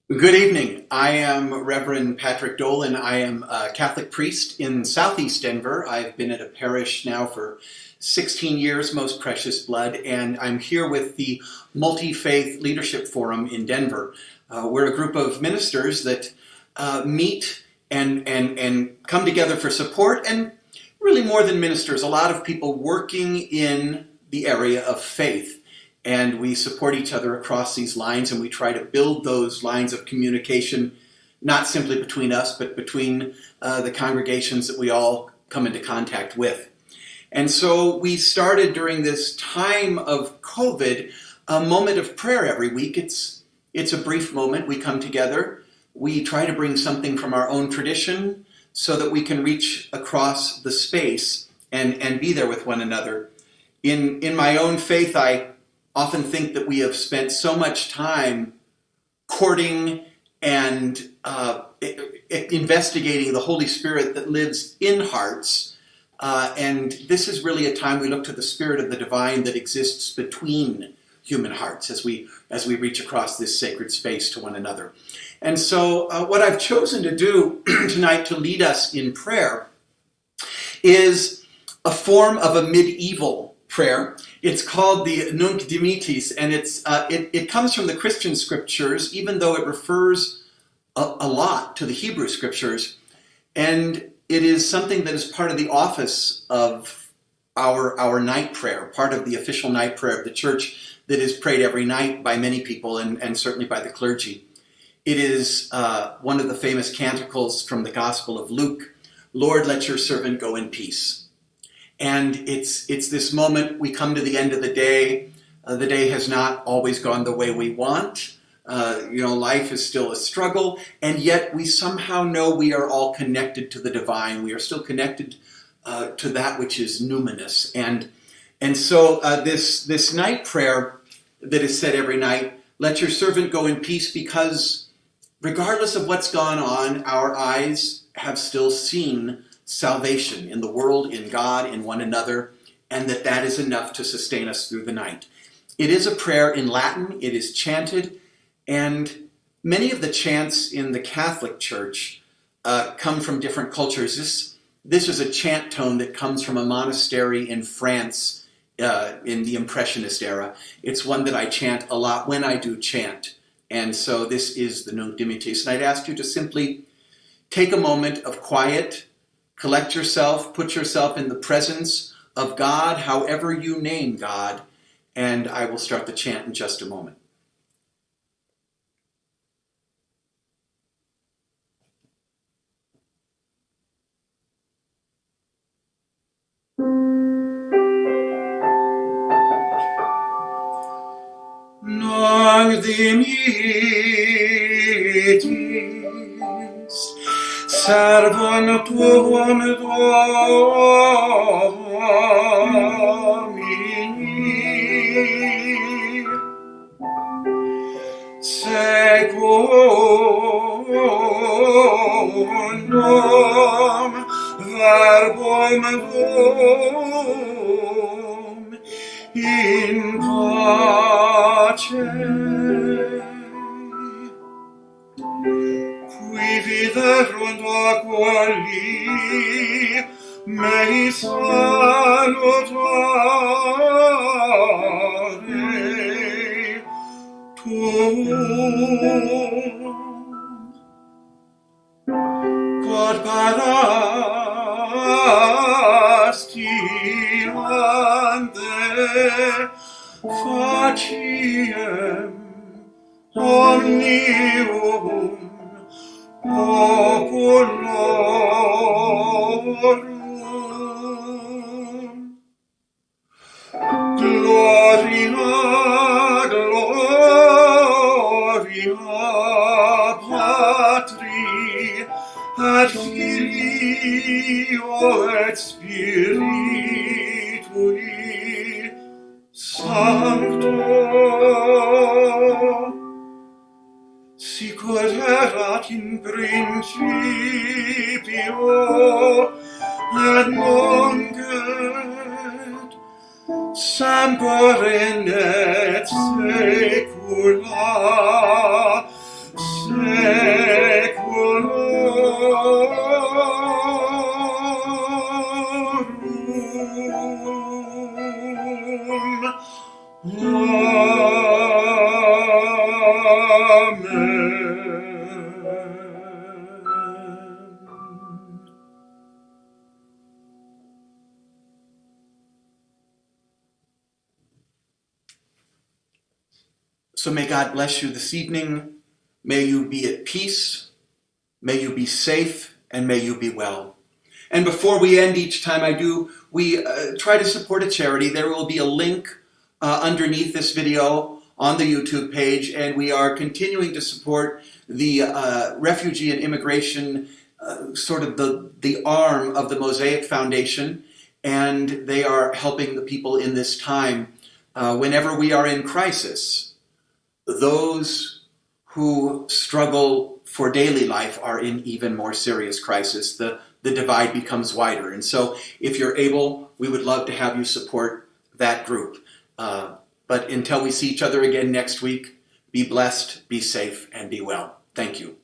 Good evening. I am Reverend Patrick Dolan. I am a Catholic priest in Southeast Denver. I've been at a parish now for 16 years, Most Precious Blood, and I'm here with the Multifaith Leadership Forum in Denver. We're a group of ministers that meet and come together for support, and really more than ministers, a lot of people working in the area of faith. And we support each other across these lines, and we try to build those lines of communication, not simply between us, but between the congregations that we all come into contact with. And so we started during this time of COVID a moment of prayer every week. It's a brief moment. We come together. We try to bring something from our own tradition so that we can reach across the space and be there with one another. In my own faith, I often think that we have spent so much time courting and investigating the Holy Spirit that lives in hearts. And this is really a time we look to the Spirit of the divine that exists between human hearts as we reach across this sacred space to one another. And so what I've chosen to do tonight to lead us in prayer is a form of a medieval prayer. It's called the Nunc Dimittis, and it comes from the Christian scriptures, even though it refers a lot to the Hebrew scriptures. And it is something that is part of the office of our night prayer, part of the official night prayer of the church that is prayed every night by many people and certainly by the clergy. It is one of the famous canticles from the Gospel of Luke, "Lord, let your servant go in peace." And it's this moment, we come to the end of the day. The day has not always gone the way we want. Life is still a struggle, and yet we somehow know we are all connected to the divine. We are still connected to that which is numinous. And so this night prayer that is said every night, let your servant go in peace, because regardless of what's gone on, our eyes have still seen salvation in the world, in God, in one another, and that is enough to sustain us through the night. It is a prayer in Latin. It is chanted, and many of the chants in the Catholic Church come from different cultures. This is a chant tone that comes from a monastery in France in the Impressionist era. It's one that I chant a lot when I do chant, and so this is the Nunc Dimittis. And I'd ask you to simply take a moment of quiet. Collect yourself, put yourself in the presence of God, however you name God, and I will start the chant in just a moment. Nunc dimittis, servum tuum Domini, secundum verbum tuum, in pace, qui viderunt aquali mei salutare tuum. Quod parasti ante faciem omnium populorum. Gloria, gloria Patri et Filio et Spiritui Sancto, sic ut erat in principio et nunc et semper in et saecula So may God bless you this evening. May you be at peace. May you be safe, and may you be well. And before we end, each time we try to support a charity. There will be a link underneath this video on the YouTube page, and we are continuing to support the refugee and immigration, sort of the arm of the Mosaic Foundation, and they are helping the people in this time. Whenever we are in crisis, those who struggle for daily life are in even more serious crisis. The divide becomes wider. And so if you're able, we would love to have you support that group. But until we see each other again next week, be blessed, be safe, and be well. Thank you.